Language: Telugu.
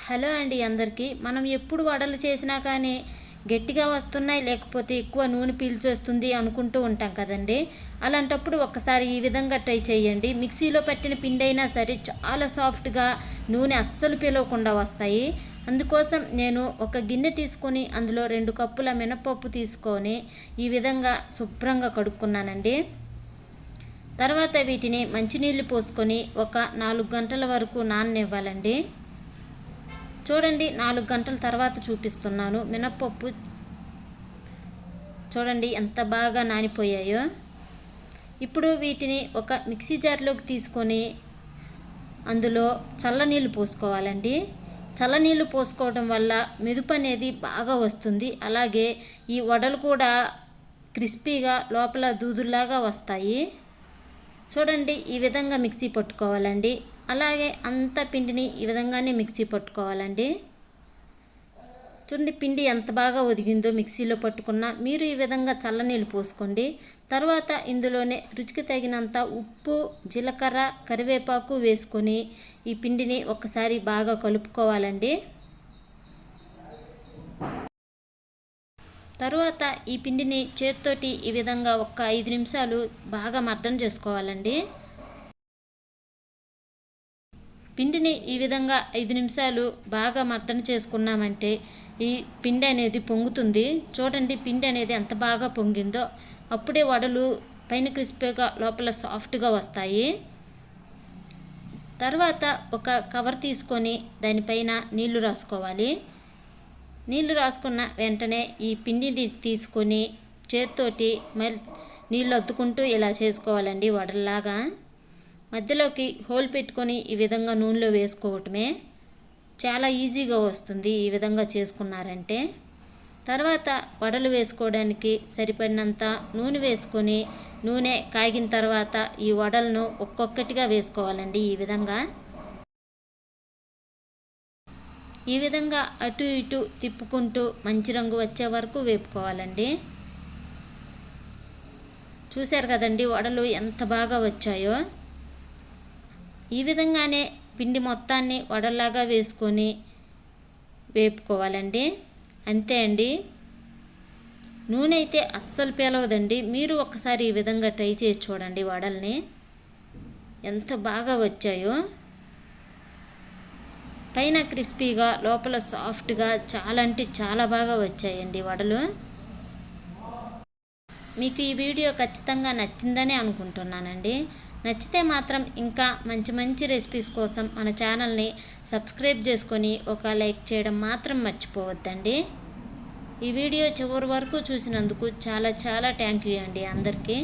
హలో అండి అందరికీ. మనం ఎప్పుడు వడలు చేసినా కానీ గట్టిగా వస్తున్నాయి, లేకపోతే ఎక్కువ నూనె పీల్చొస్తుంది అనుకుంటూ ఉంటాం కదండి. అలాంటప్పుడు ఒక్కసారి ఈ విధంగా ట్రై చేయండి. మిక్సీలో పట్టిన పిండి అయినా సరే చాలా సాఫ్ట్గా నూనె అస్సలు పీలవకుండా వస్తాయి. అందుకోసం నేను ఒక గిన్నె తీసుకొని అందులో 2 కప్పుల మినపప్పు తీసుకొని ఈ విధంగా శుభ్రంగా కడుక్కున్నానండి. తర్వాత వీటిని మంచినీళ్ళు పోసుకొని ఒక 4 గంటల వరకు నాననివ్వాలండి. చూడండి, 4 గంటల తర్వాత చూపిస్తున్నాను. మినప్పప్పు చూడండి ఎంత బాగా నానిపోయాయో. ఇప్పుడు వీటిని ఒక మిక్సీ జార్లోకి తీసుకొని అందులో చల్లనీళ్ళు పోసుకోవాలండి. చల్లనీళ్ళు పోసుకోవడం వల్ల మెదుపు అనేది బాగా వస్తుంది. అలాగే ఈ వడలు కూడా క్రిస్పీగా లోపల దూదుల్లాగా వస్తాయి. చూడండి, ఈ విధంగా మిక్సీ పట్టుకోవాలండి. అలాగే అంత పిండిని ఈ విధంగానే మిక్సీ పట్టుకోవాలండి. చూడండి, పిండి ఎంత బాగా ఒదిగిందో మిక్సీలో పట్టుకున్న. మీరు ఈ విధంగా చల్లనీళ్ళు పోసుకోండి. తర్వాత ఇందులోనే రుచికి తగినంత ఉప్పు, జీలకర్ర, కరివేపాకు వేసుకొని ఈ పిండిని ఒకసారి బాగా కలుపుకోవాలండి. తరువాత ఈ పిండిని చేత్తోటి ఈ విధంగా ఒక 5 నిమిషాలు బాగా మర్దన చేసుకోవాలండి. పిండిని ఈ విధంగా 5 నిమిషాలు బాగా మర్దన చేసుకున్నామంటే ఈ పిండి అనేది పొంగుతుంది. చూడండి, పిండి అనేది ఎంత బాగా పొంగిందో. అప్పుడే వడలు పైన క్రిస్పీగా లోపల సాఫ్ట్గా వస్తాయి. తర్వాత ఒక కవర్ తీసుకొని దానిపైన నీళ్లు రాసుకోవాలి. నీళ్లు రాసుకున్న వెంటనే ఈ పిండిని తీసుకొని చేత్తోటి నీళ్ళు అద్దుకుంటూ ఇలా చేసుకోవాలండి వడల్లాగా. మధ్యలోకి హోల్ పెట్టుకొని ఈ విధంగా నూనెలో వేసుకోవటమే. చాలా ఈజీగా వస్తుంది ఈ విధంగా చేసుకున్నారంటే. తర్వాత వడలు వేసుకోవడానికి సరిపడినంత నూనె వేసుకొని నూనె కాగిన తర్వాత ఈ వడలను ఒక్కొక్కటిగా వేసుకోవాలండి. ఈ విధంగా అటు ఇటు తిప్పుకుంటూ మంచి రంగు వచ్చే వరకు వేపుకోవాలండి. చూశారు కదండి వడలు ఎంత బాగా వచ్చాయో. ఈ విధంగానే పిండి మొత్తాన్ని వడల్లాగా వేసుకొని వేపుకోవాలండి. అంతే అండి. నూనె అయితే అస్సలు పేలవదండి. మీరు ఒకసారి ఈ విధంగా ట్రై చేసి చూడండి. వడల్ని ఎంత బాగా వచ్చాయో. పైన క్రిస్పీగా లోపల సాఫ్ట్గా చాలా అంటే చాలా బాగా వచ్చాయండి వడలు. మీకు ఈ వీడియో ఖచ్చితంగా నచ్చిందని అనుకుంటున్నానండి. నచ్చితే మాత్రం ఇంకా మంచి మంచి రెసిపీస్ కోసం మన ఛానల్ని సబ్స్క్రైబ్ చేసుకొని ఒక లైక్ చేయడం మాత్రం మర్చిపోవద్దండి. ఈ వీడియో చివరి వరకు చూసినందుకు చాలా చాలా థ్యాంక్ యూ అండి అందరికీ.